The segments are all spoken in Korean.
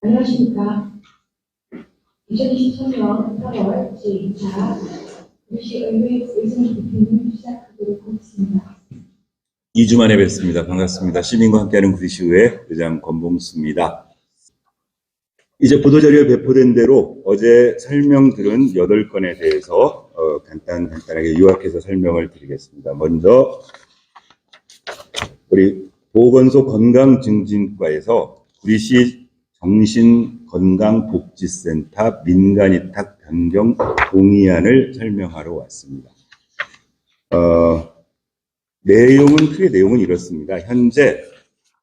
안녕하십니까. 2023년 8월 제2차 우리시 의회 의정 대표를 시작하도록 하겠습니다. 2주 만에 뵙습니다. 반갑습니다. 시민과 함께하는 구리시의회 의장 권봉수입니다. 이제 보도자료에 배포된 대로 어제 설명들은 8건에 대해서 간단하게 요약해서 설명을 드리겠습니다. 먼저 우리 보건소 건강증진과에서 구리시 정신건강복지센터 민간위탁 변경 동의안을 설명하러 왔습니다. 크게 내용은 이렇습니다. 현재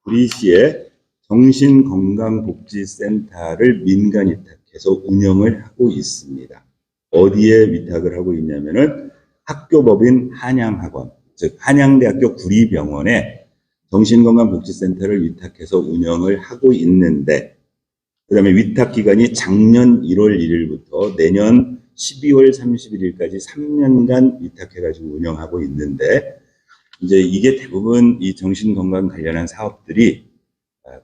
구리시에 정신건강복지센터를 민간위탁해서 운영을 하고 있습니다. 어디에 위탁을 하고 있냐면은 학교법인 한양학원, 즉 한양대학교 구리병원에 정신건강복지센터를 위탁해서 운영을 하고 있는데, 그 다음에 위탁 기간이 작년 1월 1일부터 내년 12월 31일까지 3년간 위탁해가지고 운영하고 있는데, 이제 이게 대부분 이 정신건강 관련한 사업들이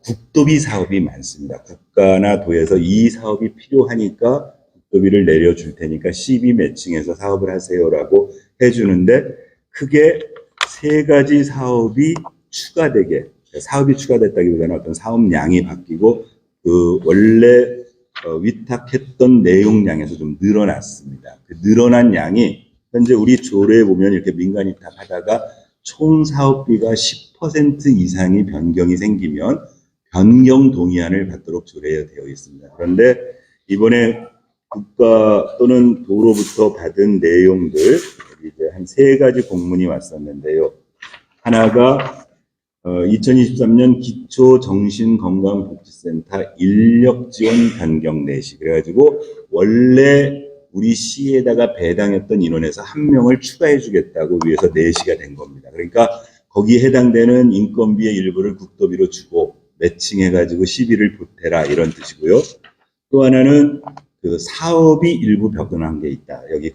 국도비 사업이 많습니다. 국가나 도에서 이 사업이 필요하니까 국도비를 내려줄 테니까 시비 매칭해서 사업을 하세요라고 해주는데, 크게 3가지 사업이 추가되게, 사업이 추가됐다기보다는 어떤 사업량이 바뀌고 그 원래 위탁했던 내용량에서 좀 늘어났습니다. 그 늘어난 양이 현재 우리 조례에 보면 이렇게 민간 위탁하다가 총 사업비가 10% 이상이 변경이 생기면 변경 동의안을 받도록 조례에 되어 있습니다. 그런데 이번에 국가 또는 도로부터 받은 내용들, 이제 한 3가지 공문이 왔었는데요. 하나가 2023년 기초정신건강복지센터 인력지원 변경 내시. 그래가지고 원래 우리 시에다가 배당했던 인원에서 1명을 추가해 주겠다고 위해서 내시가 된 겁니다. 그러니까 거기에 해당되는 인건비의 일부를 국도비로 주고 매칭해가지고 시비를 보태라, 이런 뜻이고요. 또 하나는 그 사업이 일부 변경한 게 있다. 여기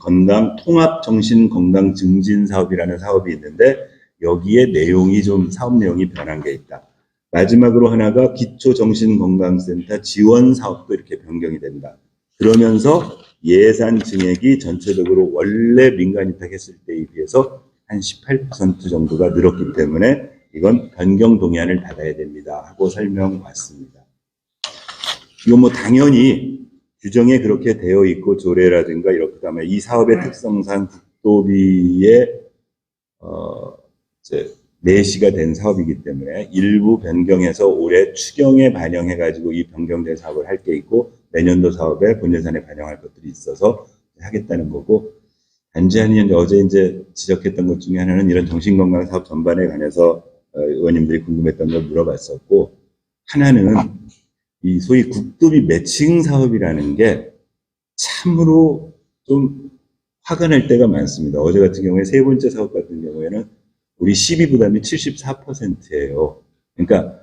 통합정신건강증진사업이라는 사업이 있는데 여기에 내용이 좀 사업 내용이 변한 게 있다. 마지막으로 하나가 기초정신건강센터 지원사업도 이렇게 변경이 된다. 그러면서 예산 증액이 전체적으로 원래 민간 위탁했을 때에 비해서 한 18% 정도가 늘었기 때문에 이건 변경 동의안을 받아야 됩니다 하고 설명 왔습니다. 이건 뭐 당연히 규정에 그렇게 되어 있고 조례라든가 이렇게 하면 이 사업의 특성상 국도비에 내시가 된 사업이기 때문에 일부 변경해서 올해 추경에 반영해가지고 이 변경된 사업을 할 게 있고 내년도 사업에 본예산에 반영할 것들이 있어서 하겠다는 거고, 단지 어제 이제 지적했던 것 중에 하나는 이런 정신건강 사업 전반에 관해서 의원님들이 궁금했던 걸 물어봤었고, 하나는 이 소위 국도비 매칭 사업이라는 게 참으로 좀 화가 날 때가 많습니다. 어제 같은 경우에 3번째 사업 같은 경우에는 우리 시비 부담이 74%예요. 그러니까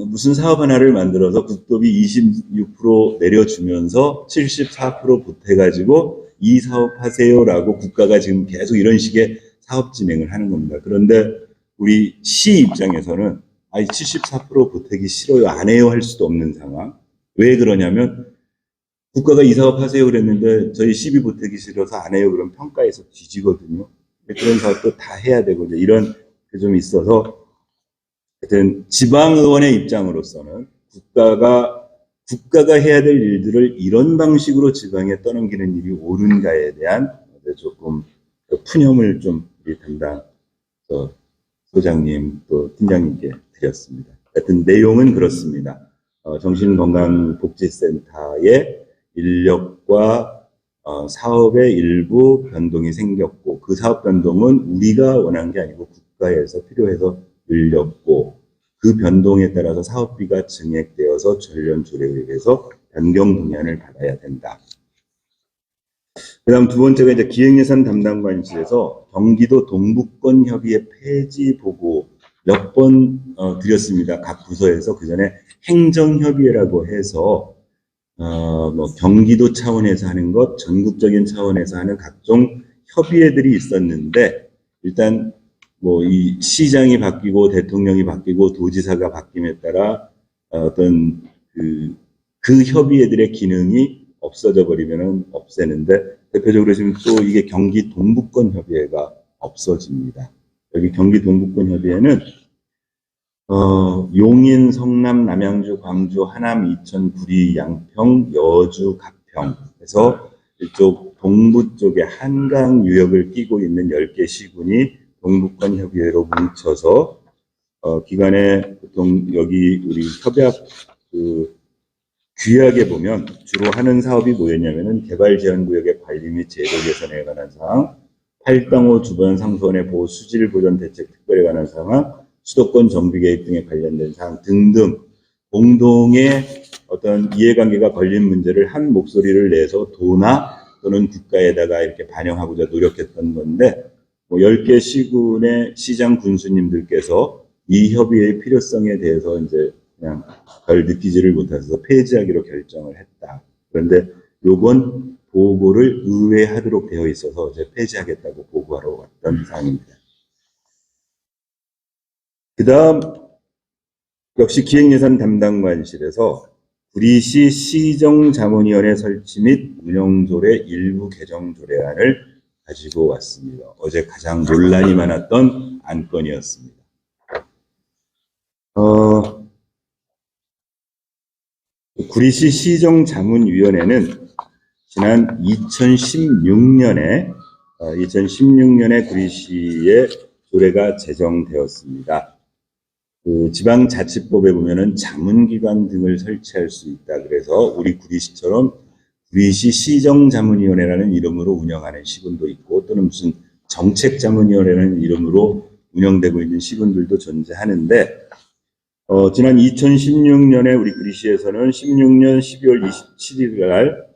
무슨 사업 하나를 만들어서 국도비 26% 내려주면서 74% 보태가지고 이 사업 하세요라고 국가가 지금 계속 이런 식의 사업 진행을 하는 겁니다. 그런데 우리 시 입장에서는 74% 보태기 싫어요, 안 해요 할 수도 없는 상황. 왜 그러냐면 국가가 이 사업 하세요 그랬는데 저희 시비 보태기 싫어서 안 해요 그럼 평가에서 뒤지거든요. 그런 사업도 다 해야 되고 이제 이런 게 좀 있어서, 하여튼 지방의원의 입장으로서는 국가가 해야 될 일들을 이런 방식으로 지방에 떠넘기는 일이 옳은가에 대한 조금 푸념을 좀 우리 담당 소장님 또 팀장님께 드렸습니다. 하여튼 내용은 그렇습니다. 정신건강복지센터의 인력과 사업의 일부 변동이 생겼고, 그 사업 변동은 우리가 원한 게 아니고 국가에서 필요해서 늘렸고, 그 변동에 따라서 사업비가 증액되어서 전련 조례에 의해서 변경 동의안을 받아야 된다. 그 다음 2번째가 이제 기획예산 담당관실에서 경기도 동북권 협의회 폐지 보고 몇 번 드렸습니다. 각 부서에서. 그 전에 행정협의회라고 해서 경기도 차원에서 하는 것, 전국적인 차원에서 하는 각종 협의회들이 있었는데, 일단 이 시장이 바뀌고 대통령이 바뀌고 도지사가 바뀜에 따라 어떤 그 협의회들의 기능이 없어져 버리면은 없애는데, 대표적으로 지금 또 이게 경기 동북권 협의회가 없어집니다. 여기 경기 동북권 협의회는 용인, 성남, 남양주, 광주, 하남, 이천, 구리, 양평, 여주, 가평에서 이쪽 동부 쪽에 한강 유역을 끼고 있는 10개 시군이 동북권 협의회로 뭉쳐서 기간에 보통 여기 우리 협약 규약에 보면 주로 하는 사업이 뭐였냐면은 개발 제한 구역의 관리 및 제도 개선에 관한 사항, 팔당호 주변 상수원의 보호 수질 보전 대책 특별에 관한 사항, 수도권 정비 계획 등에 관련된 사항 등등 공동의 어떤 이해관계가 걸린 문제를 한 목소리를 내서 도나 또는 국가에다가 이렇게 반영하고자 노력했던 건데, 뭐 10개 시군의 시장 군수님들께서 이 협의의 필요성에 대해서 이제 그냥 별 느끼지를 못해서 폐지하기로 결정을 했다. 그런데 요번 보고를 의회하도록 되어 있어서 이제 폐지하겠다고 보고하러 왔던 사항입니다. 그 다음, 역시 기획예산 담당관실에서 구리시 시정자문위원회 설치 및 운영조례 일부 개정 조례안을 가지고 왔습니다. 어제 가장 논란이 많았던 안건이었습니다. 구리시 시정자문위원회는 지난 2016년에 구리시의 조례가 제정되었습니다. 그 지방자치법에 보면은 자문기관 등을 설치할 수 있다. 그래서 우리 구리시처럼 구리시 시정자문위원회라는 이름으로 운영하는 시군도 있고, 또는 무슨 정책자문위원회라는 이름으로 운영되고 있는 시군들도 존재하는데, 지난 2016년에 우리 구리시에서는 16년 12월 27일 날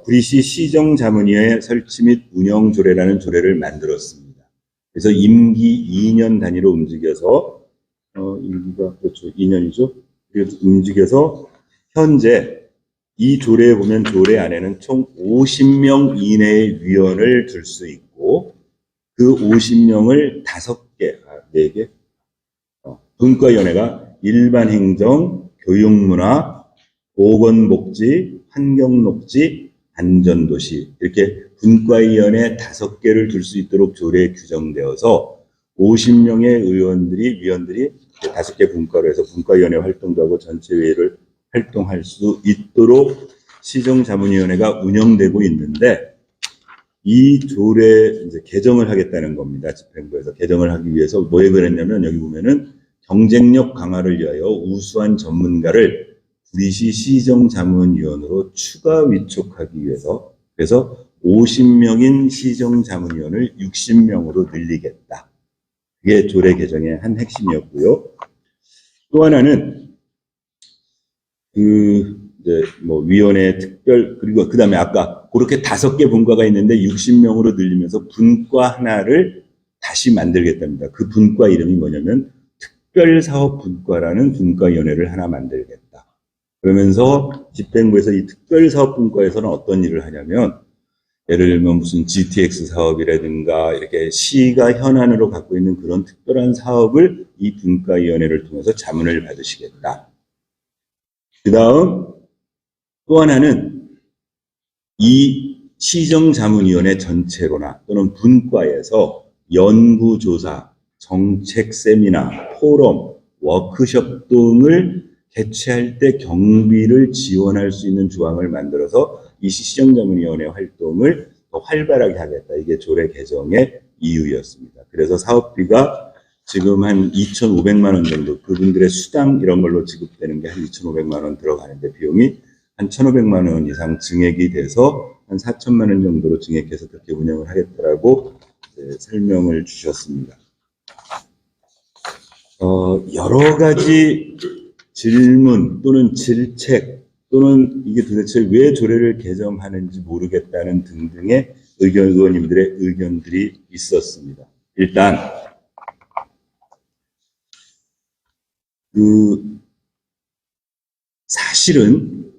구리시 시정자문위원회 설치 및 운영 조례라는 조례를 만들었습니다. 그래서 임기 2년 단위로 움직여서 임기가 그렇죠, 2년이죠. 그래서 움직여서 현재 이 조례에 보면 조례 안에는 총 50명 이내의 위원을 둘 수 있고, 그 50명을 5개, 4개 분과위원회가 일반행정, 교육문화, 보건복지, 환경녹지, 안전도시 이렇게 분과위원회 5개를 둘 수 있도록 조례에 규정되어서 50명의 위원들이 5개 분과로 해서 분과위원회 활동도 하고 전체 회의를 활동할 수 있도록 시정자문위원회가 운영되고 있는데, 이 조례 이제 개정을 하겠다는 겁니다. 집행부에서 개정을 하기 위해서 뭐에 그랬냐면, 여기 보면은 경쟁력 강화를 위하여 우수한 전문가를 구리시 시정자문위원으로 추가 위촉하기 위해서, 그래서 50명인 시정자문위원을 60명으로 늘리겠다. 그게 조례 개정의 한 핵심이었고요. 또 하나는 위원회 특별, 그리고 그 다음에 아까 그렇게 5개 분과가 있는데 60명으로 늘리면서 분과 하나를 다시 만들겠답니다. 그 분과 이름이 뭐냐면 특별사업분과라는 분과위원회를 하나 만들겠다. 그러면서 집행부에서 이 특별사업분과에서는 어떤 일을 하냐면, 예를 들면 무슨 GTX 사업이라든가 이렇게 시가 현안으로 갖고 있는 그런 특별한 사업을 이 분과위원회를 통해서 자문을 받으시겠다. 그 다음 또 하나는 이 시정자문위원회 전체로나 또는 분과에서 연구조사, 정책 세미나, 포럼, 워크숍 등을 개최할 때 경비를 지원할 수 있는 조항을 만들어서 이 시정자문위원회 활동을 더 활발하게 하겠다. 이게 조례 개정의 이유였습니다. 그래서 사업비가 지금 한 2,500만 원 정도, 그분들의 수당 이런 걸로 지급되는 게 한 2,500만 원 들어가는데, 비용이 한 1,500만 원 이상 증액이 돼서 한 4천만 원 정도로 증액해서 그렇게 운영을 하겠다라고 설명을 주셨습니다. 여러 가지 질문 또는 질책 또는 이게 도대체 왜 조례를 개정하는지 모르겠다는 등등의 의원님들의 의견들이 있었습니다. 일단 사실은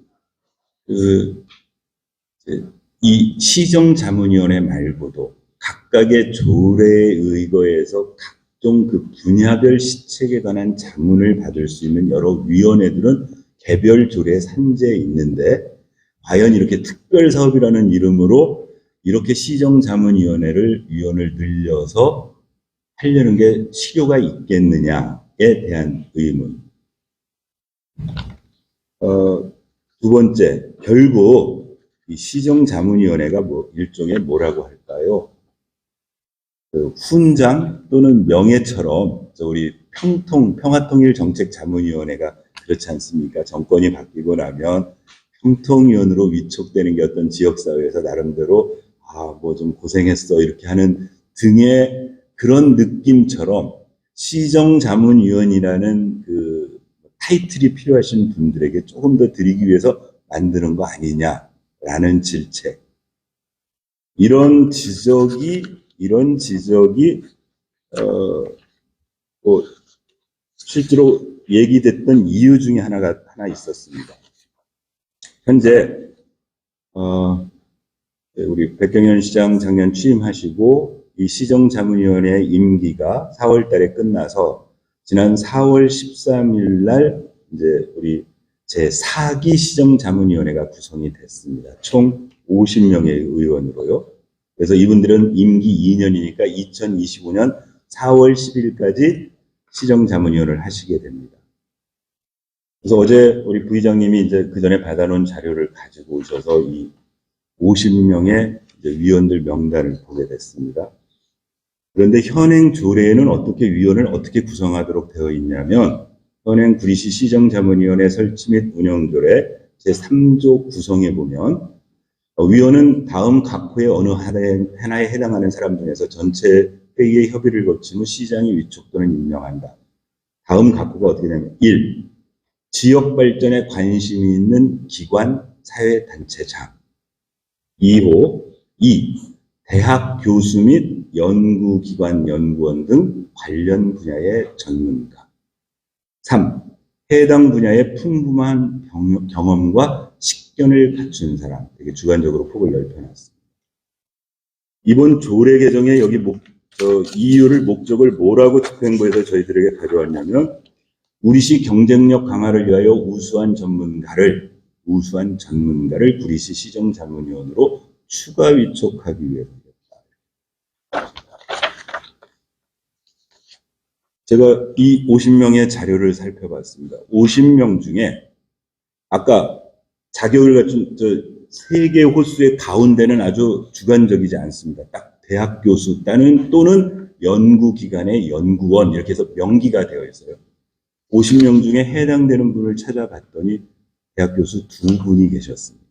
이 시정자문위원회 말고도 각각의 조례에 의거해서 각종 그 분야별 시책에 관한 자문을 받을 수 있는 여러 위원회들은 개별 조례 산재에 있는데 과연 이렇게 특별사업이라는 이름으로 이렇게 위원을 늘려서 하려는 게 실효가 있겠느냐에 대한 의문. 두 번째, 결국 이 시정자문위원회가 일종의 뭐라고 할까요? 그 훈장 또는 명예처럼 우리 평화통일정책자문위원회가 그렇지 않습니까? 정권이 바뀌고 나면 평통위원으로 위촉되는 게 어떤 지역사회에서 나름대로 뭐 좀 고생했어 이렇게 하는 등의 그런 느낌처럼 시정자문위원이라는 그 타이틀이 필요하신 분들에게 조금 더 드리기 위해서 만드는 거 아니냐라는 질책. 이런 지적이 실제로 얘기됐던 이유 중에 하나 있었습니다. 현재 우리 백경현 시장 작년 취임하시고 이 시정자문위원회 임기가 4월 달에 끝나서 지난 4월 13일 날 이제 우리 제4기 시정자문위원회가 구성이 됐습니다. 총 50명의 의원으로요. 그래서 이분들은 임기 2년이니까 2025년 4월 10일까지 시정자문위원을 하시게 됩니다. 그래서 어제 우리 부의장님이 이제 그 전에 받아놓은 자료를 가지고 오셔서 이 50명의 위원들 명단을 보게 됐습니다. 그런데 현행 조례에는 위원을 어떻게 구성하도록 되어 있냐면 현행 구리시 시정자문위원회 설치 및 운영조례 제3조 구성에 보면 위원은 다음 각 호의 어느 하나에 해당하는 사람 중에서 전체 회의의 협의를 거친 후 시장이 위촉 또는 임명한다. 다음 각 호가 어떻게 되냐면 1. 지역 발전에 관심이 있는 기관, 사회단체장. 2호, 2. 대학 교수 및 연구기관, 연구원 등 관련 분야의 전문가. 3. 해당 분야의 풍부한 경험과 식견을 갖춘 사람. 되게 주관적으로 폭을 넓혀놨습니다. 이번 조례 개정에 여기 이유를, 목적을 뭐라고 집행부에서 저희들에게 가져왔냐면 구리시 경쟁력 강화를 위하여 우수한 전문가를 구리시 시정자문위원으로 추가 위촉하기 위해서입니다. 제가 이 50명의 자료를 살펴봤습니다. 50명 중에 아까 자격을 갖춘 3개 호수의 가운데는 아주 주관적이지 않습니다. 딱 대학 교수 또는 연구기관의 연구원 이렇게 해서 명기가 되어 있어요. 50명 중에 해당되는 분을 찾아봤더니 대학 교수 2분이 계셨습니다.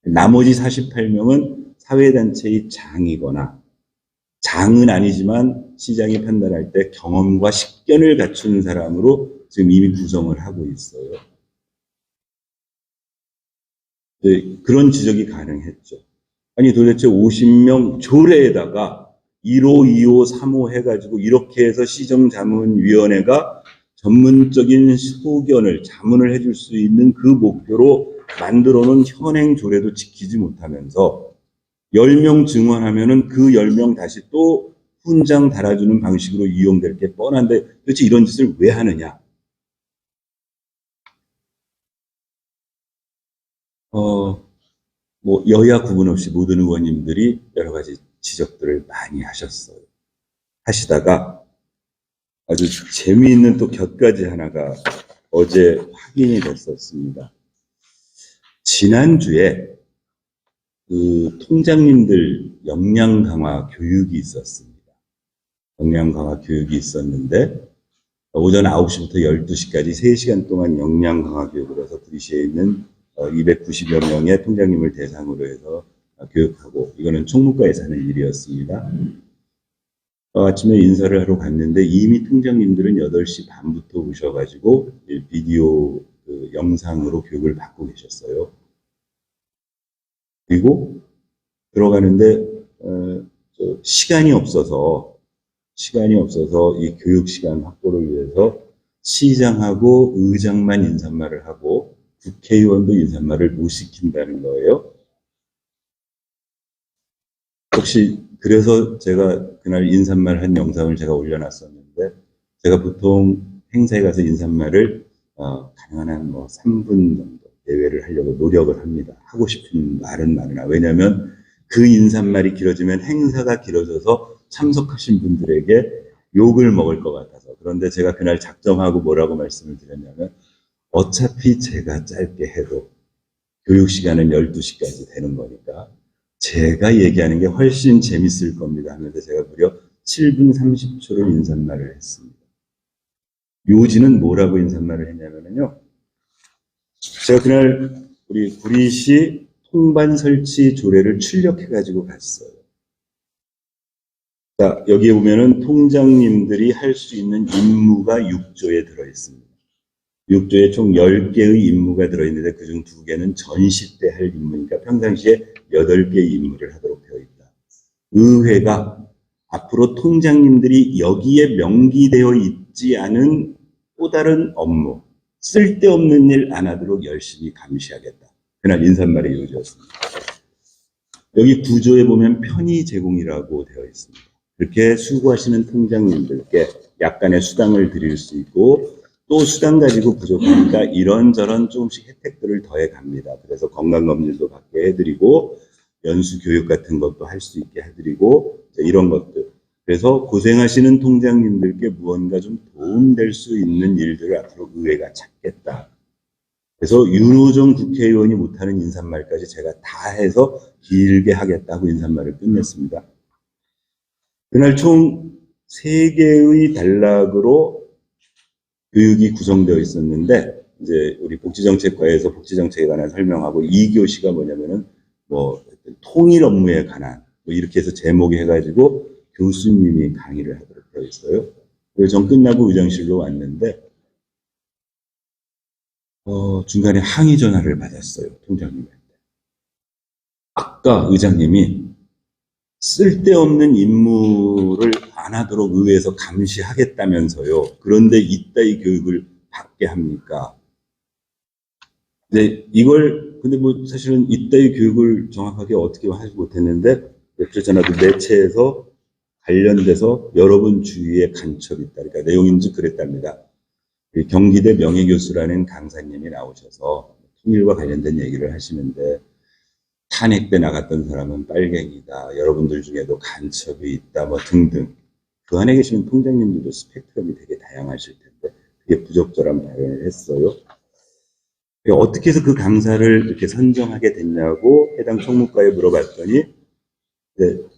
나머지 48명은 사회단체의 장이거나 장은 아니지만 시장이 판단할 때 경험과 식견을 갖춘 사람으로 지금 이미 구성을 하고 있어요. 네, 그런 지적이 가능했죠. 아니 도대체 50명 조례에다가 1호, 2호, 3호 해가지고 이렇게 해서 시정자문위원회가 전문적인 자문을 해줄 수 있는 그 목표로 만들어 놓은 현행 조례도 지키지 못하면서 10명 증언하면은 그 10명 다시 또 훈장 달아주는 방식으로 이용될 게 뻔한데 도대체 이런 짓을 왜 하느냐. 여야 구분 없이 모든 의원님들이 여러 가지 지적들을 많이 하시다가 아주 재미있는 또 곁가지 하나가 어제 확인이 됐었습니다. 지난주에 그 통장님들 역량 강화 교육이 있었습니다. 역량 강화 교육이 있었는데 오전 9시부터 12시까지 3시간 동안 역량 강화 교육을 해서 구리시에 있는 290여 명의 통장님을 대상으로 해서 교육하고 이거는 총무과에서 하는 일이었습니다. 아침에 인사를 하러 갔는데 이미 통장님들은 8시 반부터 오셔가지고 비디오 영상으로 교육을 받고 계셨어요. 그리고 들어가는데 시간이 없어서 이 교육 시간 확보를 위해서 시장하고 의장만 인사말을 하고 국회의원도 인사말을 못 시킨다는 거예요. 혹시 그래서 제가 그날 인사말 한 영상을 제가 올려놨었는데 제가 보통 행사에 가서 인사말을 가능한 한 뭐 3분 정도 대회를 하려고 노력을 합니다. 하고 싶은 말은 많으나. 왜냐하면 그 인사말이 길어지면 행사가 길어져서 참석하신 분들에게 욕을 먹을 것 같아서. 그런데 제가 그날 작정하고 뭐라고 말씀을 드렸냐면 어차피 제가 짧게 해도 교육 시간은 12시까지 되는 거니까 제가 얘기하는 게 훨씬 재밌을 겁니다 하면서 제가 무려 7분 30초를 인사말을 했습니다. 요지는 뭐라고 인사말을 했냐면요. 제가 그날 우리 구리시 통반 설치 조례를 출력해가지고 갔어요. 자, 여기에 보면은 통장님들이 할 수 있는 임무가 6조에 들어있습니다. 6조에 총 10개의 임무가 들어있는데 그중 2개는 전시 때 할 임무니까 평상시에 8개의 임무를 하도록 되어 있다. 의회가 앞으로 통장님들이 여기에 명기되어 있지 않은 또 다른 업무, 쓸데없는 일 안 하도록 열심히 감시하겠다. 그날 인사말의 요지였습니다. 여기 구조에 보면 편의 제공이라고 되어 있습니다. 그렇게 수고하시는 통장님들께 약간의 수당을 드릴 수 있고 또 수당 가지고 부족하니까 이런저런 조금씩 혜택들을 더해 갑니다. 그래서 건강검진도 받게 해드리고 연수 교육 같은 것도 할 수 있게 해드리고 이런 것들. 그래서 고생하시는 통장님들께 무언가 좀 도움될 수 있는 일들을 앞으로 의회가 찾겠다. 그래서 윤호정 국회의원이 못하는 인사말까지 제가 다 해서 길게 하겠다고 인사말을 끝냈습니다. 그날 총 3개의 단락으로 교육이 구성되어 있었는데, 이제 우리 복지정책과에서 복지정책에 관한 설명하고 2교시가 뭐냐면은 뭐 통일 업무에 관한 뭐 이렇게 해서 제목이 해가지고 교수님이 강의를 하도록 되어 있어요. 그래서 전 끝나고 의장실로 왔는데 중간에 항의 전화를 받았어요. 통장님한테. 아까 의장님이 쓸데없는 임무를 안 하도록 의회에서 감시하겠다면서요. 그런데 이따위 교육을 받게 합니까? 근데 뭐 사실은 이따위 교육을 정확하게 어떻게 하지 못했는데, 그랬잖아도 매체에서 관련돼서 여러분 주위에 간첩이 있다. 그러니까 내용인지 그랬답니다. 경기대 명예교수라는 강사님이 나오셔서 통일과 관련된 얘기를 하시는데, 탄핵 때 나갔던 사람은 빨갱이다. 여러분들 중에도 간첩이 있다. 뭐 등등. 그 안에 계시는 통장님들도 스펙트럼이 되게 다양하실 텐데 그게 부적절한 발언을 했어요. 어떻게 해서 그 강사를 이렇게 선정하게 됐냐고 해당 총무과에 물어봤더니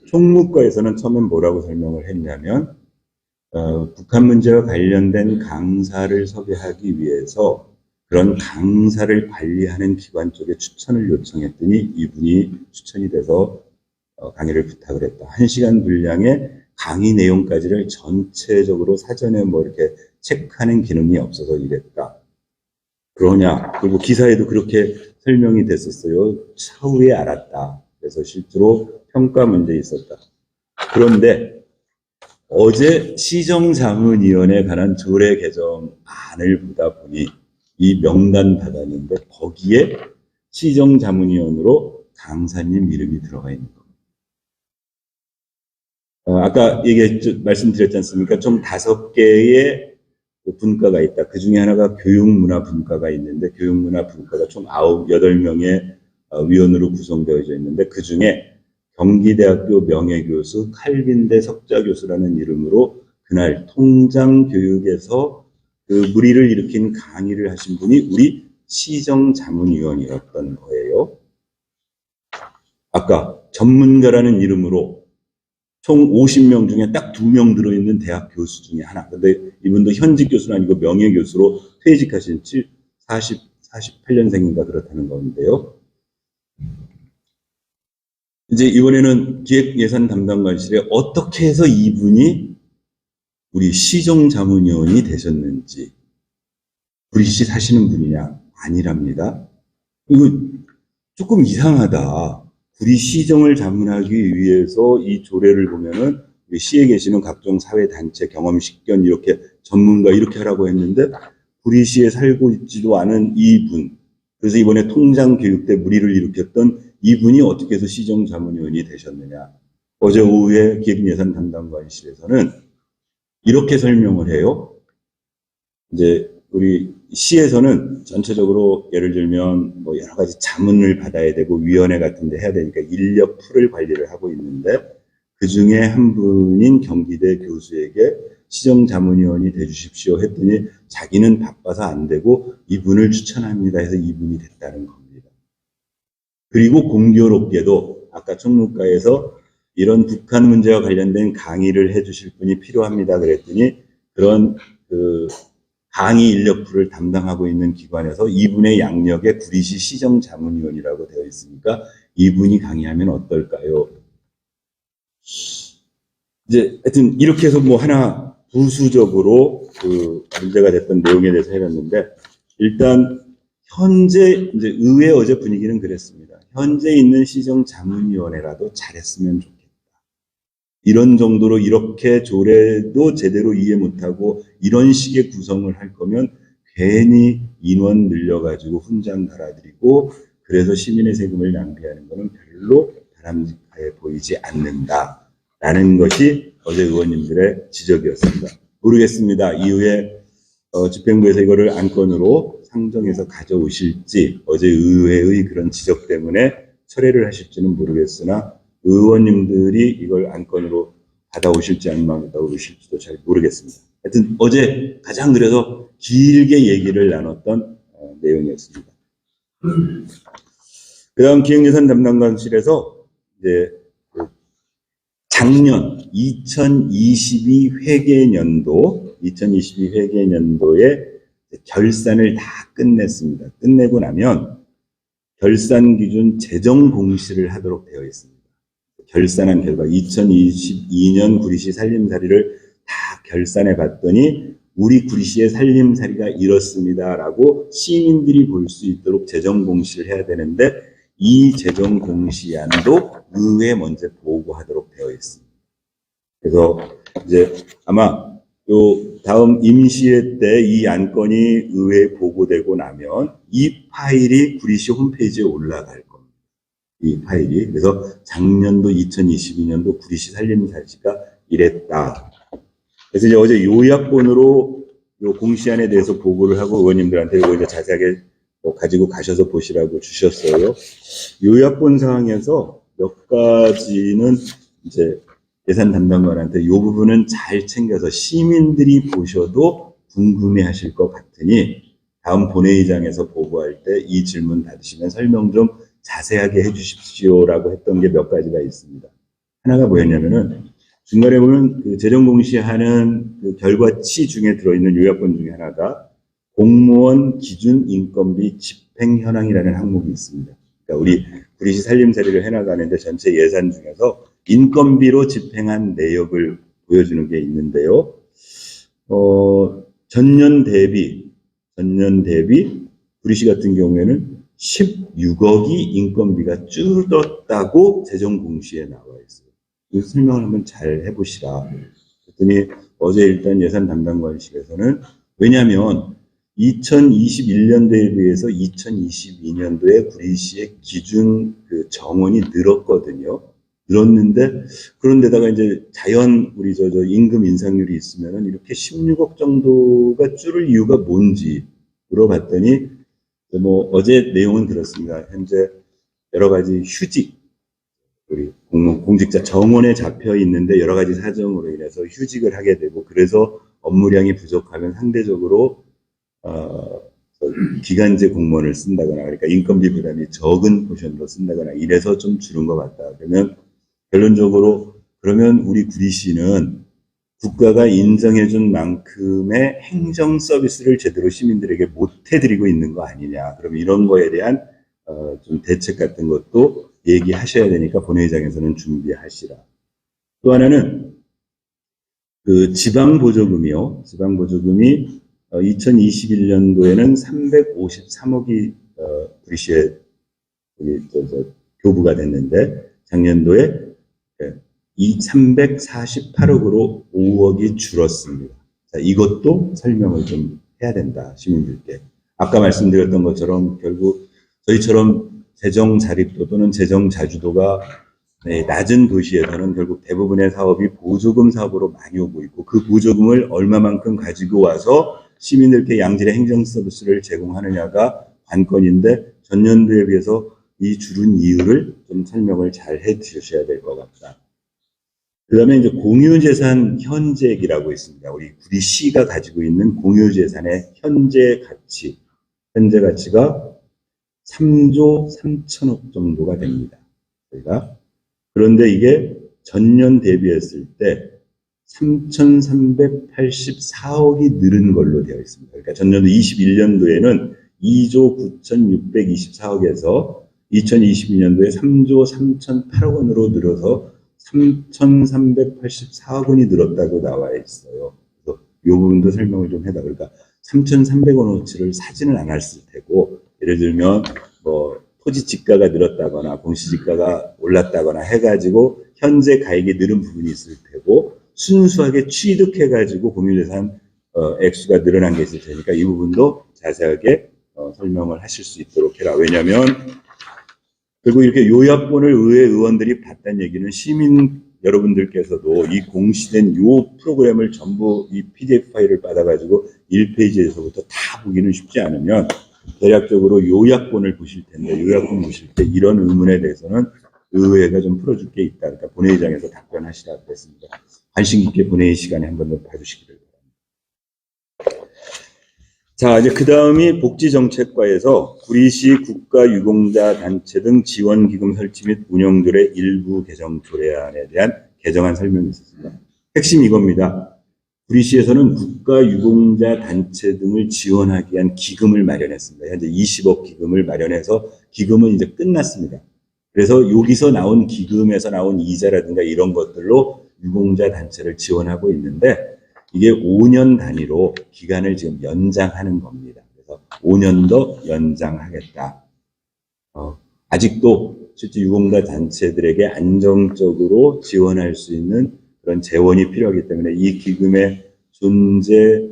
총무과에서는 처음엔 뭐라고 설명을 했냐면 북한 문제와 관련된 강사를 섭외하기 위해서 그런 강사를 관리하는 기관 쪽에 추천을 요청했더니 이분이 추천이 돼서 강의를 부탁을 했다. 1시간 분량의 강의 내용까지를 전체적으로 사전에 뭐 이렇게 체크하는 기능이 없어서 이랬다. 그러냐. 그리고 기사에도 그렇게 설명이 됐었어요. 차후에 알았다. 그래서 실제로 평가 문제 있었다. 그런데 어제 시정자문위원회에 관한 조례 개정안을 보다 보니 이 명단 받았는데 거기에 시정자문위원으로 강사님 이름이 들어가 있는 겁니다. 아까 말씀드렸지 않습니까? 총 5개의 분과가 있다. 그 중에 하나가 교육문화 분과가 있는데 교육문화 분과가 총 8명의 위원으로 구성되어져 있는데 그 중에 경기대학교 명예교수 칼빈대 석좌교수라는 이름으로 그날 통장교육에서 그 무리를 일으킨 강의를 하신 분이 우리 시정자문위원이었던 거예요. 아까 전문가라는 이름으로 총 50명 중에 딱 2명 들어있는 대학 교수 중에 하나. 근데 이분도 현직 교수는 아니고 명예교수로 퇴직하신 48년생인가 그렇다는 건데요. 이제 이번에는 기획예산 담당관실에 어떻게 해서 이분이 우리 시정자문위원이 되셨는지, 구리시 사시는 분이냐? 아니랍니다. 이거 조금 이상하다. 구리 시정을 자문하기 위해서 이 조례를 보면은 우리 시에 계시는 각종 사회단체, 경험식견 이렇게 전문가 이렇게 하라고 했는데 구리시에 살고 있지도 않은 이분, 그래서 이번에 통장교육 때 무리를 일으켰던 이분이 어떻게 해서 시정자문위원이 되셨느냐. 어제 오후에 기획예산 담당관실에서는 이렇게 설명을 해요. 이제 우리 시에서는 전체적으로 예를 들면 뭐 여러 가지 자문을 받아야 되고 위원회 같은 데 해야 되니까 인력 풀을 관리를 하고 있는데 그 중에 한 분인 경기대 교수에게 시정자문위원이 돼주십시오 했더니 자기는 바빠서 안 되고 이분을 추천합니다 해서 이분이 됐다는 겁니다. 그리고 공교롭게도 아까 총무과에서 이런 북한 문제와 관련된 강의를 해주실 분이 필요합니다 그랬더니 그런 강의 인력풀을 담당하고 있는 기관에서 이분의 양력에 구리시 시정자문위원이라고 되어 있으니까 이분이 강의하면 어떨까요? 이제 하여튼 이렇게 해서 뭐 하나 부수적으로 문제가 됐던 내용에 대해서 해봤는데 일단 현재 이제 의회 어제 분위기는 그랬습니다. 현재 있는 시정자문위원회라도 잘했으면 좋겠다. 이런 정도로 이렇게 조례도 제대로 이해 못하고 이런 식의 구성을 할 거면 괜히 인원 늘려가지고 훈장 달아드리고 그래서 시민의 세금을 낭비하는 것은 별로 바람직해 보이지 않는다라는 것이 어제 의원님들의 지적이었습니다. 모르겠습니다. 이후에 집행부에서 이거를 안건으로 상정해서 가져오실지 어제 의회의 그런 지적 때문에 철회를 하실지는 모르겠으나 의원님들이 이걸 안건으로 받아오실지 안 받아오실지도 잘 모르겠습니다. 하여튼 어제 가장 그래서 길게 얘기를 나눴던 내용이었습니다. 그 다음 기획예산 담당관실에서 이제 작년 2022 회계년도의 결산을 다 끝냈습니다. 끝내고 나면 결산 기준 재정 공시를 하도록 되어 있습니다. 결산한 결과 2022년 구리시 살림살이를 다 결산해 봤더니 우리 구리시의 살림살이가 이렇습니다라고 시민들이 볼 수 있도록 재정 공시를 해야 되는데 이 재정 공시안도 의회에 먼저 보고하도록 되어 있습니다. 그래서 이제 아마 요 다음 임시회 때 이 안건이 의회에 보고되고 나면 이 파일이 구리시 홈페이지에 올라갈 겁니다. 이 파일이. 그래서 작년도 2022년도 구리시 살림살이가 이랬다. 그래서 이제 어제 요약본으로 요 공시안에 대해서 보고를 하고 의원님들한테 이거 이제 자세하게 가지고 가셔서 보시라고 주셨어요. 요약본 상황에서 몇 가지는 이제 예산 담당관한테 이 부분은 잘 챙겨서 시민들이 보셔도 궁금해 하실 것 같으니 다음 본회의장에서 보고할 때 이 질문 받으시면 설명 좀 자세하게 해 주십시오라고 했던 게 몇 가지가 있습니다. 하나가 뭐였냐면은 중간에 보면 그 재정 공시하는 그 결과치 중에 들어있는 요약본 중에 하나가 공무원 기준 인건비 집행 현황이라는 항목이 있습니다. 그러니까 우리 구리시 살림살이를 해나가는데 전체 예산 중에서 인건비로 집행한 내역을 보여주는 게 있는데요. 전년 대비 구리시 같은 경우에는 16억이 인건비가 줄었다고 재정 공시에 나와 있어요. 이 설명을 한번 잘 해보시라. 그랬더니 어제 일단 예산 담당관실에서는 왜냐하면 2021년도에 비해서 2022년도에 구리시의 기준 그 정원이 늘었거든요. 늘었는데 그런데다가 이제 자연 우리 저 임금 인상률이 있으면은 이렇게 16억 정도가 줄을 이유가 뭔지 물어봤더니 뭐 어제 내용은 그렇습니다. 현재 여러 가지 휴직 우리 공직자 정원에 잡혀 있는데 여러 가지 사정으로 인해서 휴직을 하게 되고 그래서 업무량이 부족하면 상대적으로 기간제 공무원을 쓴다거나 그러니까 인건비 부담이 적은 포션으로 쓴다거나 이래서 좀 줄은 것 같다. 그러면 결론적으로 그러면 우리 구리시는 국가가 인정해준 만큼의 행정 서비스를 제대로 시민들에게 못 해드리고 있는 거 아니냐. 그럼 이런 거에 대한 좀 대책 같은 것도 얘기하셔야 되니까 본회의장에서는 준비하시라. 또 하나는 그 지방보조금이요. 지방보조금이 2021년도에는 353억이 구리시에 교부가 됐는데 작년도에 348억으로 5억이 줄었습니다. 자, 이것도 설명을 좀 해야 된다, 시민들께. 아까 말씀드렸던 것처럼 결국 저희처럼 재정 자립도 또는 재정 자주도가 낮은 도시에서는 결국 대부분의 사업이 보조금 사업으로 많이 오고 있고 그 보조금을 얼마만큼 가지고 와서 시민들께 양질의 행정 서비스를 제공하느냐가 관건인데 전년도에 비해서 이 줄은 이유를 좀 설명을 잘 해주셔야 될 것 같다. 그 다음에 이제 공유재산 현재액이라고 있습니다. 우리 구리시가 가지고 있는 공유재산의 현재 가치가 3조 3천억 정도가 됩니다. 저희가. 그런데 이게 전년 대비했을 때 3,384억이 늘은 걸로 되어 있습니다. 그러니까 전년도 21년도에는 2조 9,624억에서 2022년도에 3조 3,008억 원으로 늘어서 3,384억 원이 늘었다고 나와 있어요. 그래서 이 부분도 설명을 좀 해다. 그러니까 3,300원어치를 사지는 않았을 테고, 예를 들면 뭐 토지 지가가 늘었다거나 공시지가가 올랐다거나 해가지고 현재 가액이 늘은 부분이 있을 테고, 순수하게 취득해가지고 공유재산 액수가 늘어난 게 있을 테니까 이 부분도 자세하게 설명을 하실 수 있도록 해라. 왜냐하면 그리고 이렇게 요약본을 의회 의원들이 봤다는 얘기는 시민 여러분들께서도 이 공시된 요 프로그램을 전부 이 PDF 파일을 받아가지고 1페이지에서부터 다 보기는 쉽지 않으면 대략적으로 요약본을 보실 텐데, 요약본 보실 때 이런 의문에 대해서는 의회가 좀 풀어줄 게 있다. 그러니까 본회의장에서 답변하시라고 했습니다. 관심 있게 본회의 시간에 한 번 더 봐주시기를 바랍니다. 자, 이제 그 다음이 복지정책과에서 구리시 국가유공자단체 등 지원기금 설치 및 운영조례 일부 개정 조례안에 대한 개정안 설명이 있었습니다. 핵심 이겁니다. 구리시에서는 국가유공자단체 등을 지원하기 위한 기금을 마련했습니다. 현재 20억 기금을 마련해서 기금은 이제 끝났습니다. 그래서 여기서 나온 기금에서 나온 이자라든가 이런 것들로 유공자 단체를 지원하고 있는데 이게 5년 단위로 기간을 지금 연장하는 겁니다. 그래서 5년 더 연장하겠다. 아직도 실제 유공자 단체들에게 안정적으로 지원할 수 있는 그런 재원이 필요하기 때문에 이 기금의 존재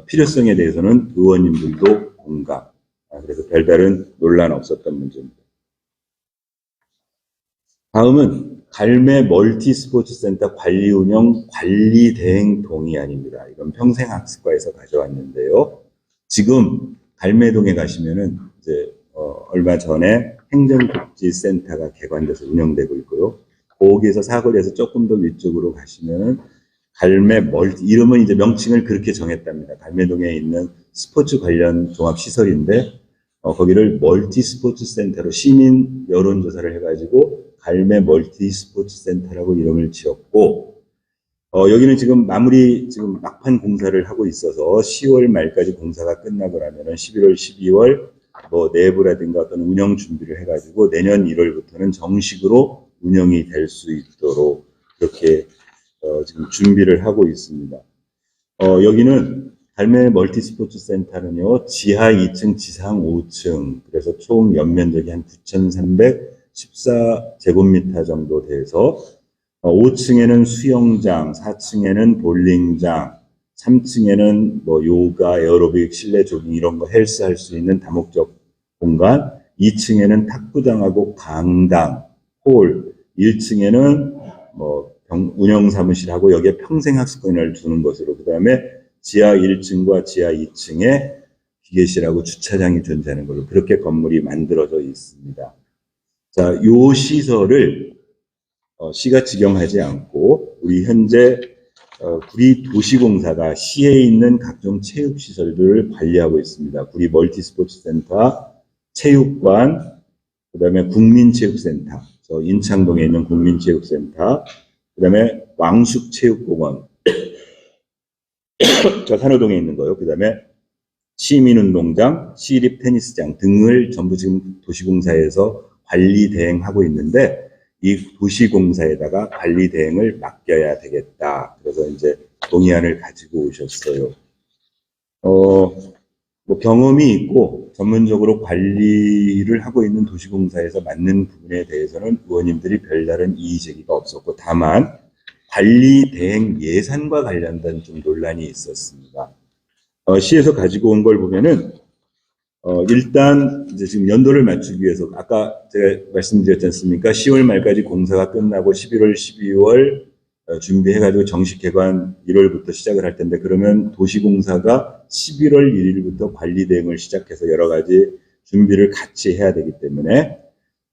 필요성에 대해서는 의원님들도 공감. 그래서 별다른 논란 없었던 문제입니다. 다음은 갈매 멀티스포츠센터 관리 운영 관리 대행 동의안입니다. 이건 평생학습과에서 가져왔는데요. 지금 갈매동에 가시면은 이제 얼마 전에 행정복지센터가 개관돼서 운영되고 있고요. 거기에서 사거리에서 조금 더 위쪽으로 가시면은 갈매 멀티, 이름은 이제 명칭을 그렇게 정했답니다. 갈매동에 있는 스포츠 관련 종합시설인데 거기를 멀티스포츠센터로 시민 여론조사를 해가지고 갈매 멀티스포츠센터라고 이름을 지었고, 여기는 지금 지금 막판 공사를 하고 있어서 10월 말까지 공사가 끝나고 나면은 11월, 12월 뭐 내부라든가 어떤 운영 준비를 해가지고 내년 1월부터는 정식으로 운영이 될 수 있도록 그렇게 지금 준비를 하고 있습니다. 여기는 갈매 멀티스포츠 센터는요, 지하 2층, 지상 5층, 그래서 총 연면적이 한 9,314제곱미터 정도 돼서 5층에는 수영장, 4층에는 볼링장, 3층에는 뭐 요가, 에어로빅, 실내 조깅 이런 거 헬스 할 수 있는 다목적 공간, 2층에는 탁구장하고 강당, 홀, 1층에는 뭐 운영사무실하고 여기에 평생학습권을 두는 것으로, 그 다음에 지하 1층과 지하 2층에 기계실하고 주차장이 존재하는 걸로 그렇게 건물이 만들어져 있습니다. 자, 요 시설을 시가 직영하지 않고 우리 현재 구리 도시공사가 시에 있는 각종 체육시설들을 관리하고 있습니다. 구리 멀티스포츠센터, 체육관, 그 다음에 국민체육센터, 저 인창동에 있는 국민체육센터, 그 다음에 왕숙체육공원, 저 산호동에 있는 거요. 그 다음에 시민운동장, 시립테니스장 등을 전부 지금 도시공사에서 관리 대행하고 있는데 이 도시공사에다가 관리 대행을 맡겨야 되겠다. 그래서 이제 동의안을 가지고 오셨어요. 뭐 경험이 있고 전문적으로 관리를 하고 있는 도시공사에서 맡는 부분에 대해서는 의원님들이 별다른 이의 제기가 없었고, 다만 관리 대행 예산과 관련된 좀 논란이 있었습니다. 시에서 가지고 온 걸 보면은 일단 이제 지금 연도를 맞추기 위해서 아까 제가 말씀드렸지 않습니까? 10월 말까지 공사가 끝나고 11월, 12월 준비해가지고 정식 개관 1월부터 시작을 할 텐데, 그러면 도시공사가 11월 1일부터 관리 대행을 시작해서 여러 가지 준비를 같이 해야 되기 때문에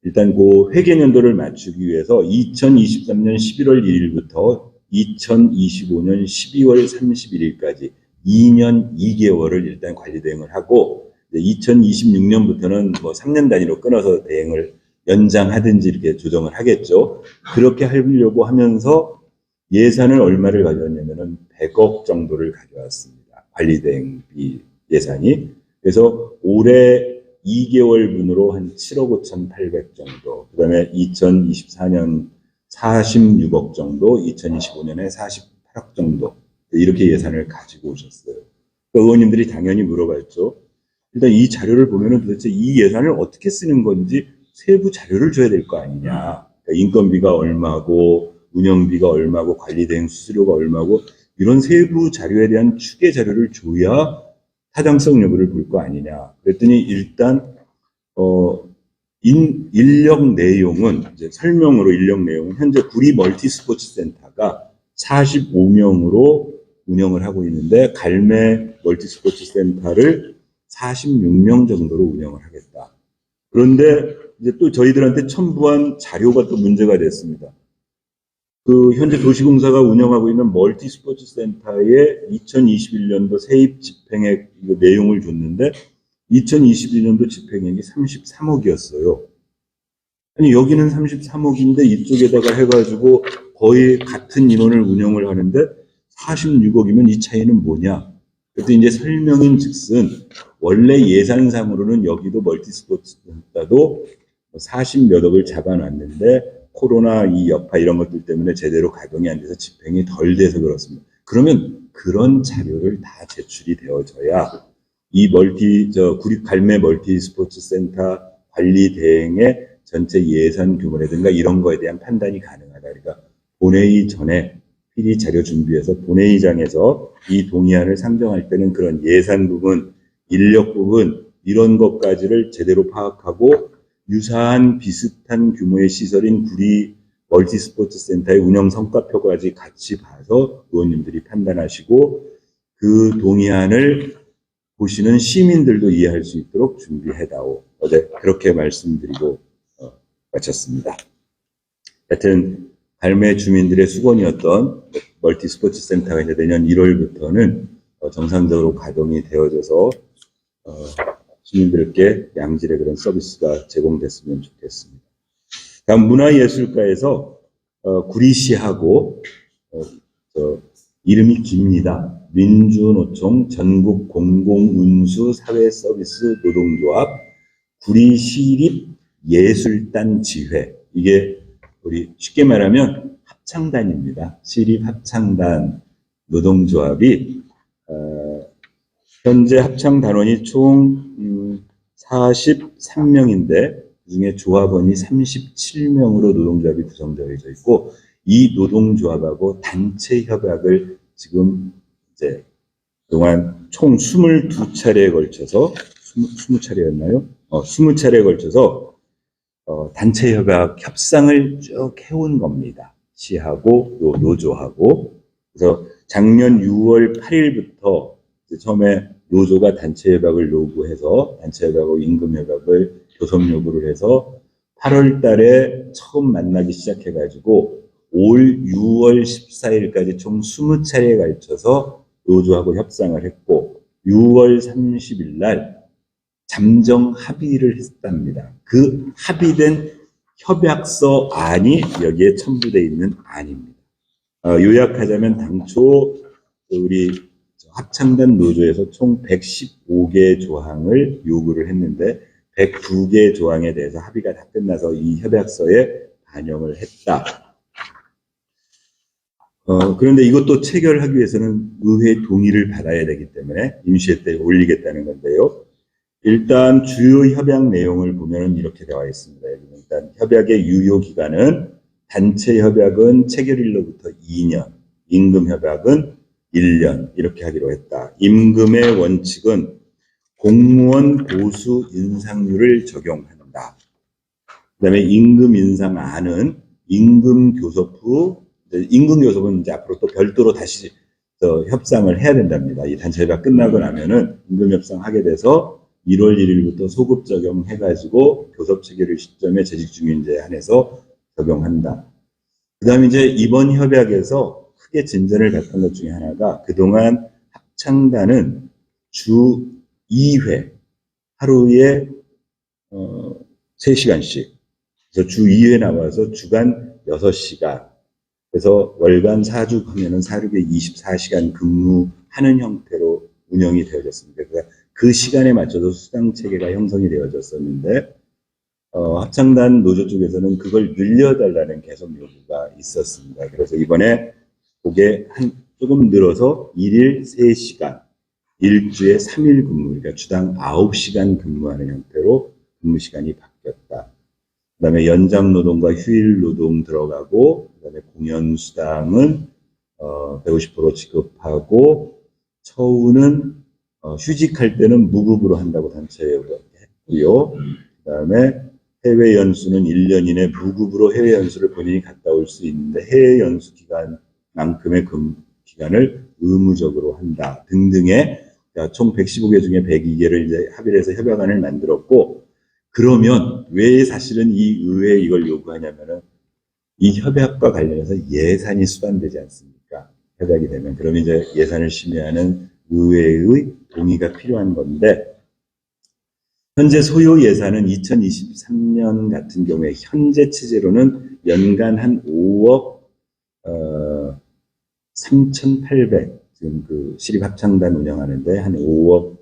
일단 그 회계연도를 맞추기 위해서 2023년 11월 1일부터 2025년 12월 31일까지 2년 2개월을 일단 관리 대행을 하고, 2026년부터는 뭐 3년 단위로 끊어서 대행을 연장하든지 이렇게 조정을 하겠죠. 그렇게 하려고 하면서 예산을 얼마를 가져왔냐면은 100억 정도를 가져왔습니다. 관리 대행비 예산이. 그래서 올해 2개월분으로 한 7억 5,800 정도, 그 다음에 2024년 46억 정도, 2025년에 48억 정도, 이렇게 예산을 가지고 오셨어요. 그러니까 의원님들이 당연히 물어봤죠. 일단 이 자료를 보면은 도대체 이 예산을 어떻게 쓰는 건지 세부 자료를 줘야 될 거 아니냐. 그러니까 인건비가 얼마고, 운영비가 얼마고, 관리대행 수수료가 얼마고, 이런 세부 자료에 대한 추계 자료를 줘야 타당성 여부를 볼 거 아니냐. 그랬더니 일단 인력 내용은, 이제 설명으로 인력 내용은 현재 구리 멀티스포츠 센터가 45명으로 운영을 하고 있는데, 갈매 멀티스포츠 센터를 46명 정도로 운영을 하겠다. 그런데 이제 또 저희들한테 첨부한 자료가 또 문제가 됐습니다. 그 현재 도시공사가 운영하고 있는 멀티스포츠 센터의 2021년도 세입 집행액 내용을 줬는데 2021년도 집행액이 33억이었어요. 아니 여기는 33억인데 이쪽에다가 해가지고 거의 같은 인원을 운영을 하는데 46억이면 이 차이는 뭐냐? 그때 이제 설명인 즉슨 원래 예산상으로는 여기도 멀티스포츠 센터도 40몇 억을 잡아놨는데 코로나 이 여파 이런 것들 때문에 제대로 가동이 안 돼서 집행이 덜 돼서 그렇습니다. 그러면 그런 자료를 다 제출이 되어져야 이 구리 갈매 멀티스포츠 센터 관리 대행의 전체 예산 규모라든가 이런 거에 대한 판단이 가능하다. 그러니까 본회의 전에 PD 자료 준비해서 본회의장에서 이 동의안을 상정할 때는 그런 예산 부분, 인력 부분 이런 것까지를 제대로 파악하고 유사한 비슷한 규모의 시설인 구리 멀티스포츠 센터의 운영 성과표까지 같이 봐서 의원님들이 판단하시고 그 동의안을 보시는 시민들도 이해할 수 있도록 준비해다오. 어제 그렇게 말씀드리고 마쳤습니다. 하여튼 갈매 주민들의 수건이었던 멀티스포츠 센터가 이제 내년 1월부터는 정상적으로 가동이 되어져서 시민들께 양질의 그런 서비스가 제공됐으면 좋겠습니다. 다음 문화예술가에서 구리시하고 이름이 깁니다. 민주노총 전국 공공운수 사회서비스 노동조합 구리시립예술단 지회, 이게 우리 쉽게 말하면 합창단입니다. 시립합창단 노동조합이 현재 합창단원이 총 43명인데 그중에 조합원이 37명으로 노동조합이 구성되어져 있고 이 노동조합하고 단체 협약을 지금 이제 그동안 총 22차례에 걸쳐서 20차례였나요? 20차례에 걸쳐서 단체 협약 협상을 쭉 해온 겁니다. 시하고 요 노조하고. 그래서 작년 6월 8일부터 처음에 노조가 단체 협약을 요구해서 단체 협약하고 임금 협약을 교섭 요구를 해서 8월 달에 처음 만나기 시작해가지고 올 6월 14일까지 총 20차례에 걸쳐서 노조하고 협상을 했고 6월 30일 날 잠정 합의를 했답니다. 그 합의된 협약서 안이 여기에 첨부되어 있는 안입니다. 요약하자면 당초 우리 합창단 노조에서 총 115개 조항을 요구를 했는데 102개 조항에 대해서 합의가 다 끝나서 이 협약서에 반영을 했다. 그런데 이것도 체결하기 위해서는 의회 동의를 받아야 되기 때문에 임시회 때 올리겠다는 건데요. 일단 주요 협약 내용을 보면 이렇게 되어 있습니다. 일단 협약의 유효 기간은 단체 협약은 체결일로부터 2년, 임금 협약은 1년 이렇게 하기로 했다. 임금의 원칙은 공무원 보수 인상률을 적용한다. 그다음에 임금 인상안은 임금 교섭 후 이제 임금교섭은 이제 앞으로 또 별도로 다시 협상을 해야 된답니다. 이 단체가 끝나고 나면은 임금협상하게 돼서 1월 1일부터 소급 적용해가지고 교섭 체계를 시점에 재직중인제에 한해서 적용한다. 그 다음에 이제 이번 협약에서 크게 진전을 냈던 것 중에 하나가 그동안 합창단은 주 2회, 하루에 3시간씩, 그래서 주 2회 나와서 주간 6시간, 그래서 월간 4주 하면은 하루에 24시간 근무하는 형태로 운영이 되어졌습니다. 그러니까 그 시간에 맞춰서 수당 체계가 형성이 되어졌었는데, 합창단 노조 쪽에서는 그걸 늘려달라는 계속 요구가 있었습니다. 그래서 이번에 그게 조금 늘어서 1일 3시간, 일주에 3일 근무, 그러니까 주당 9시간 근무하는 형태로 근무 시간이 바뀌었다. 그 다음에 연장 노동과 휴일 노동 들어가고, 그 다음에 공연 수당은 150% 지급하고, 처우는 휴직할 때는 무급으로 한다고 단체에 했고요. 그 다음에 해외 연수는 1년 이내 무급으로 해외 연수를 본인이 갔다 올 수 있는데 해외 연수 기간만큼의 기간을 의무적으로 한다 등등의 총 115개 중에 102개를 이제 합의를 해서 협약안을 만들었고, 그러면 왜 사실은 이 의회에 이걸 요구하냐면은 이 협약과 관련해서 예산이 수반되지 않습니까? 협약이 되면. 그러면 이제 예산을 심의하는 의회의 동의가 필요한 건데, 현재 소요 예산은 2023년 같은 경우에 현재 체제로는 연간 한 5억 3,800, 지금 그 시립합창단 운영하는데 한 5억,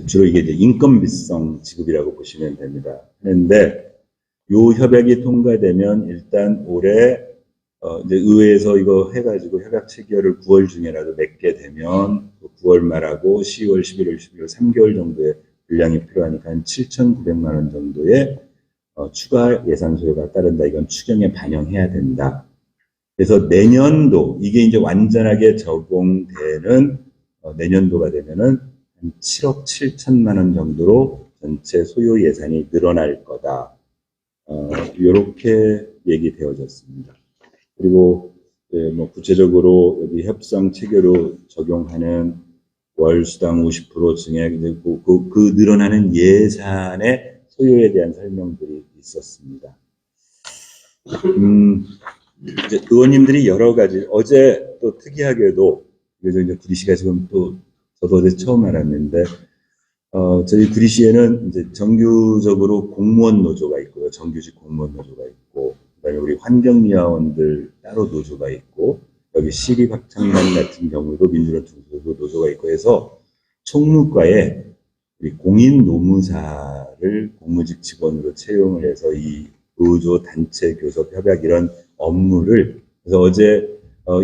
주로 이게 이제 인건비성 지급이라고 보시면 됩니다. 하는데, 요 협약이 통과되면 일단 올해, 이제 의회에서 이거 해가지고 협약 체결을 9월 중에라도 맺게 되면 9월 말하고 10월, 11월, 12월 3개월 정도의 분량이 필요하니까 한 7,900만 원 정도의 추가 예산 소요가 따른다. 이건 추경에 반영해야 된다. 그래서 내년도, 이게 이제 완전하게 적용되는 내년도가 되면은 한 7억 7천만 원 정도로 전체 소요 예산이 늘어날 거다. 이렇게 얘기되어졌습니다. 그리고 뭐 구체적으로 여기 협상 체계로 적용하는 월 수당 50% 증액, 그 늘어나는 예산의 소요에 대한 설명들이 있었습니다. 이제 의원님들이 여러 가지, 어제 또 특이하게도, 그래서 이제 구리시가 지금 또, 저도 어제 처음 알았는데, 저희 구리시에는 이제 정규적으로 공무원 노조가 있고요. 정규직 공무원 노조가 있고, 그 다음에 우리 환경미화원들 따로 노조가 있고, 여기 시립합창단 같은 경우도 민주노총 노조가 있고 해서 총무과에 우리 공인노무사를 공무직 직원으로 채용을 해서 이 노조 단체 교섭 협약 이런 업무를, 그래서 어제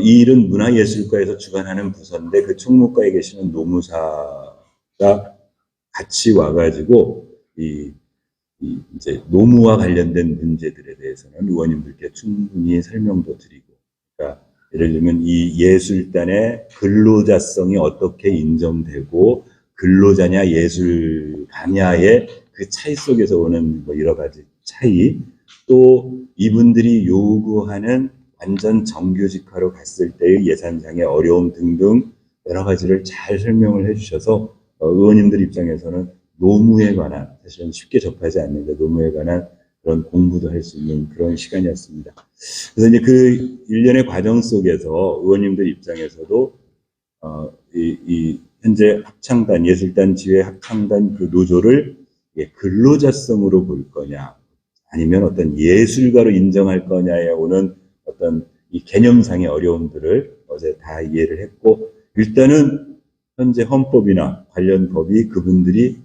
이 일은 문화예술과에서 주관하는 부서인데 그 총무과에 계시는 노무사가 같이 와가지고 이제 노무와 관련된 문제들에 대해서는 의원님들께 충분히 설명도 드리고, 그러니까 예를 들면 이 예술단의 근로자성이 어떻게 인정되고 근로자냐 예술가냐의 그 차이 속에서 오는 뭐 여러 가지 차이, 또 이분들이 요구하는 완전 정규직화로 갔을 때의 예산상의 어려움 등등 여러 가지를 잘 설명을 해주셔서 의원님들 입장에서는 노무에 관한, 사실은 쉽게 접하지 않는데 노무에 관한 그런 공부도 할 수 있는 그런 시간이었습니다. 그래서 이제 그 일련의 과정 속에서 의원님들 입장에서도 이 현재 합창단, 예술단 지회 합창단 그 노조를 근로자성으로 볼 거냐, 아니면 어떤 예술가로 인정할 거냐에 오는 어떤 이 개념상의 어려움들을 어제 다 이해를 했고, 일단은 현재 헌법이나 관련 법이 그분들이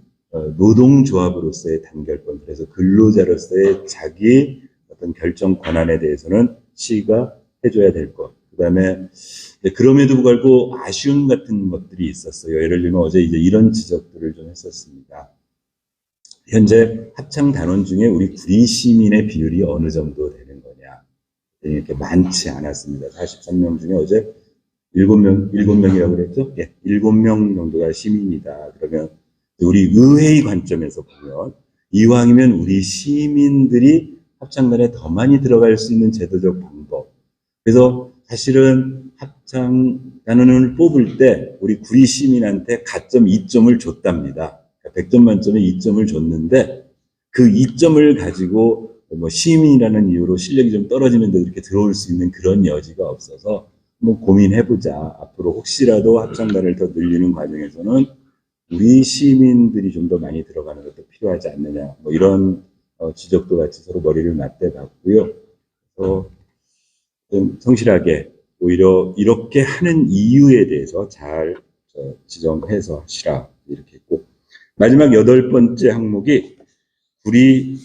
노동조합으로서의 단결권, 그래서 근로자로서의 자기 어떤 결정 권한에 대해서는 시가 해줘야 될 것. 그 다음에 그럼에도 불구하고 아쉬움 같은 것들이 있었어요. 예를 들면 어제 이제 이런 지적들을 좀 했었습니다. 현재 합창 단원 중에 우리 구리 시민의 비율이 어느 정도 되는 거냐. 이렇게 많지 않았습니다. 43명 중에 어제 7명이라고 그랬죠? 예, 7명 정도가 시민이다. 그러면 우리 의회의 관점에서 보면 이왕이면 우리 시민들이 합창단에 더 많이 들어갈 수 있는 제도적 방법, 그래서 사실은 합창단원을 뽑을 때 우리 구리 시민한테 가점 2점을 줬답니다. 100점 만점에 2점을 줬는데 그 2점을 가지고 뭐 시민이라는 이유로 실력이 좀 떨어지는데 이렇게 들어올 수 있는 그런 여지가 없어서 뭐 고민해보자. 앞으로 혹시라도 합창단을 더 늘리는 과정에서는 우리 시민들이 좀 더 많이 들어가는 것도 필요하지 않느냐. 뭐 이런 지적도 같이 서로 머리를 맞대봤고요. 좀 성실하게 오히려 이렇게 하는 이유에 대해서 잘 지정해서 하시라 이렇게 했고, 마지막 8번째 항목이 우리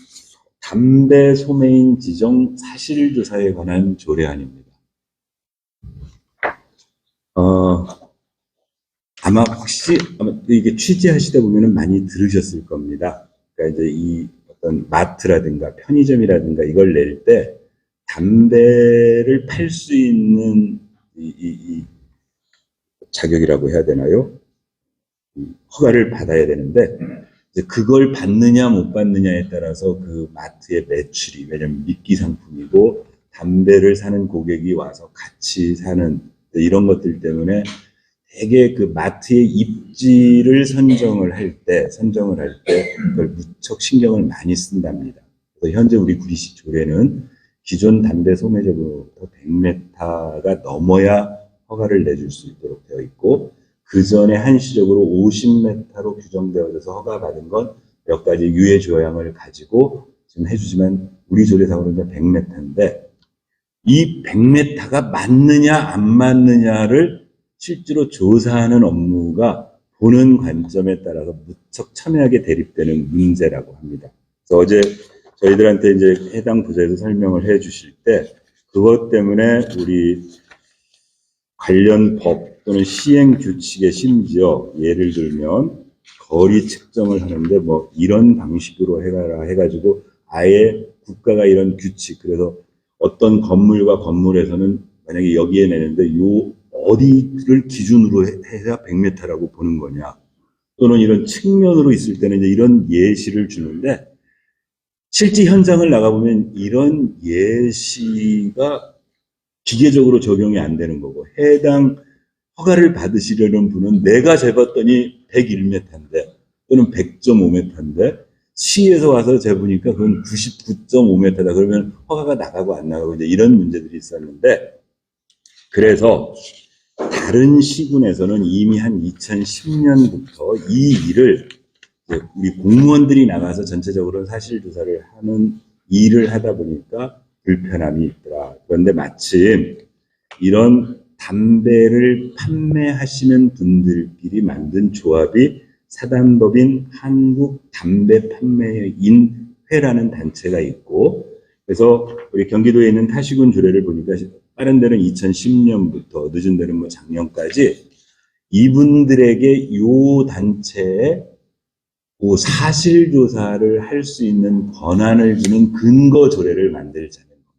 담배 소매인 지정 사실조사에 관한 조례안입니다. 아마 이게 취재하시다 보면은 많이 들으셨을 겁니다. 그러니까 이제 이 어떤 마트라든가 편의점이라든가 이걸 낼 때 담배를 팔 수 있는 이 자격이라고 해야 되나요? 허가를 받아야 되는데 이제 그걸 받느냐 못 받느냐에 따라서 그 마트의 매출이, 왜냐면 미끼 상품이고 담배를 사는 고객이 와서 같이 사는 이런 것들 때문에 되게 그 마트의 입지를 선정을 할 때 그걸 무척 신경을 많이 쓴답니다. 그래서 현재 우리 구리시 조례는 기존 담배 소매제로부터 100m가 넘어야 허가를 내줄 수 있도록 되어 있고, 그 전에 한시적으로 50m로 규정되어져서 허가받은 건 몇 가지 유예 조항을 가지고 지금 해주지만 우리 조례상으로는 100m인데 이 100m가 맞느냐 안 맞느냐를 실제로 조사하는 업무가 보는 관점에 따라서 무척 첨예하게 대립되는 문제라고 합니다. 그래서 어제 저희들한테 이제 해당 부서에서 설명을 해 주실 때 그것 때문에 우리 관련 법 또는 시행 규칙에 심지어 예를 들면 거리 측정을 하는데 뭐 이런 방식으로 해가라 해가지고 아예 국가가 이런 규칙, 그래서 어떤 건물과 건물에서는 만약에 여기에 내는데 요 어디를 기준으로 해야 100m라고 보는 거냐, 또는 이런 측면으로 있을 때는 이제 이런 예시를 주는데 실제 현장을 나가보면 이런 예시가 기계적으로 적용이 안 되는 거고, 해당 허가를 받으시려는 분은 내가 재봤더니 101m인데 또는 100.5m인데 시에서 와서 재보니까 그건 99.5m다. 그러면 허가가 나가고 안 나가고 이제 이런 문제들이 있었는데, 그래서 다른 시군에서는 이미 한 2010년부터 이 일을 우리 공무원들이 나가서 전체적으로 사실조사를 하는 일을 하다 보니까 불편함이 있더라. 그런데 마침 이런 담배를 판매하시는 분들끼리 만든 조합이 사단법인 한국담배판매인회라는 단체가 있고, 그래서 우리 경기도에 있는 타시군 조례를 보니까 빠른 데는 2010년부터 늦은 데는 뭐 작년까지 이분들에게 요 단체에 그 사실조사를 할 수 있는 권한을 주는 근거 조례를 만들자는 겁니다.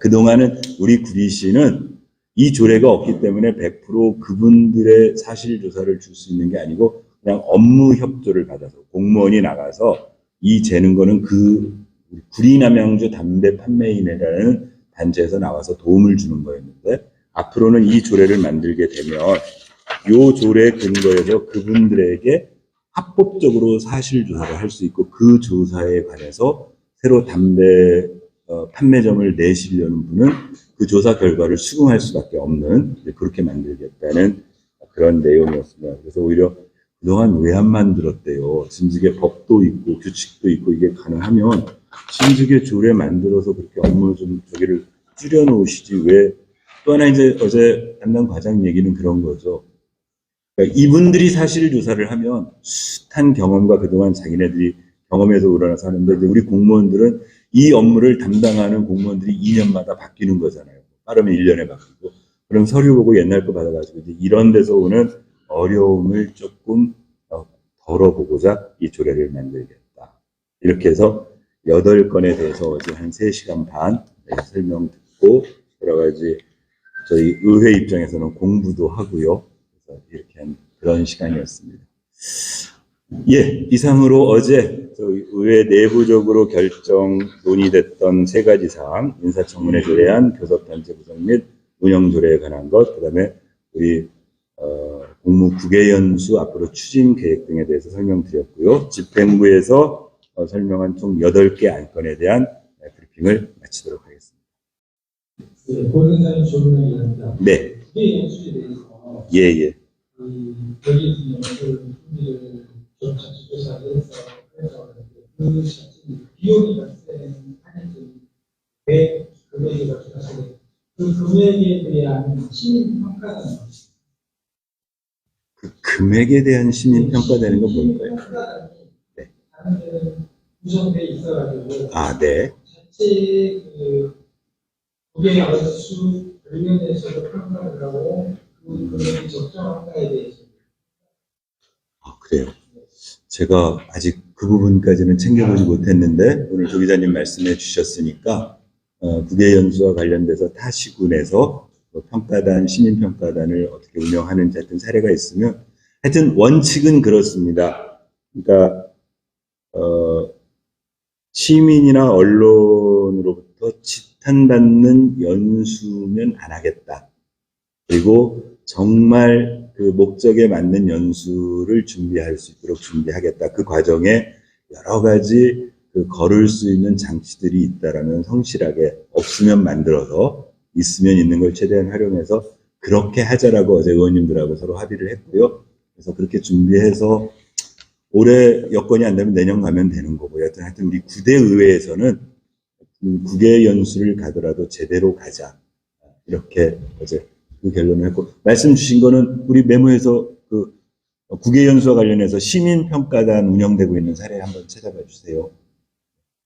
그동안은 우리 구리시는 이 조례가 없기 때문에 100% 그분들의 사실조사를 줄 수 있는 게 아니고 그냥 업무 협조를 받아서 공무원이 나가서 이 재는 거는 그 구리남양주 담배 판매인회라는 단체에서 나와서 도움을 주는 거였는데, 앞으로는 이 조례를 만들게 되면 이 조례 근거에서 그분들에게 합법적으로 사실조사를 할 수 있고 그 조사에 관해서 새로 담배 판매점을 내시려는 분은 그 조사 결과를 수긍할 수밖에 없는, 그렇게 만들겠다는 그런 내용이었습니다. 그래서 오히려 그동안 왜 안 만들었대요. 진즉에 법도 있고 규칙도 있고 이게 가능하면 진즉에 조례 만들어서 그렇게 업무 좀 저기를 줄여놓으시지 왜. 또 하나 이제 어제 담당 과장 얘기는 그런 거죠. 그러니까 이분들이 사실조사를 하면 숱한 경험과 그동안 자기네들이 경험에서 우러나서 하는데, 이제 우리 공무원들은 이 업무를 담당하는 공무원들이 2년마다 바뀌는 거잖아요. 빠르면 1년에 바뀌고. 그럼 서류 보고 옛날 거 받아가지고 이제 이런 데서 오는 어려움을 조금 덜어보고자 이 조례를 만들겠다. 이렇게 해서 8건에 대해서 어제 한 3시간 반 설명 듣고 여러 가지 저희 의회 입장에서는 공부도 하고요. 그래서 이렇게 한 그런 시간이었습니다. 예, 이상으로 어제 저희 의회 내부적으로 결정 논의됐던 세 가지 사항, 인사청문회 조례안, 교섭단체 구성 및 운영 조례에 관한 것, 그다음에 우리 공무 국외연수 앞으로 추진 계획 등에 대해서 설명드렸고요. 집행부에서 설명한 총 8개 안건에 대한 브리핑을 마치도록 하겠습니다. 네, 고등사님 조문회의입니다. 네, 국외 연수에 대해서 예. 여기 준비를 좀 자체 조사를 해서 그 자체 비용이 발생하는 왜 금액이 발생하는데 그 금액에 대한 시민 평가는 그 금액에 대한 시민 평가되는 건 뭘까요? 네. 다른 데는 구성돼 있어가지고 아, 네. 자체 그 국외 연수 관련해서도 평가를 하고 그 금액이 적정한가에 대해서 아, 그래요. 제가 아직 그 부분까지는 챙겨보지 못했는데 오늘 조 기자님 말씀해 주셨으니까 국외연수와 관련돼서 타 시군에서 평가단, 시민평가단을 어떻게 운영하는지 하여튼 사례가 있으면 하여튼 원칙은 그렇습니다. 그러니까 시민이나 언론으로부터 지탄받는 연수면 안 하겠다. 그리고 정말 그 목적에 맞는 연수를 준비할 수 있도록 준비하겠다. 그 과정에 여러 가지 그 걸을 수 있는 장치들이 있다라면 성실하게 없으면 만들어서 있으면 있는 걸 최대한 활용해서 그렇게 하자라고 어제 의원님들하고 서로 합의를 했고요. 그래서 그렇게 준비해서 올해 여건이 안 되면 내년 가면 되는 거고 하여튼 우리 9대 의회에서는 국외 연수를 가더라도 제대로 가자. 이렇게 어제 그 결론을 했고 말씀 주신 거는 우리 메모에서 그 국외 연수와 관련해서 시민평가단 운영되고 있는 사례 한번 찾아봐 주세요.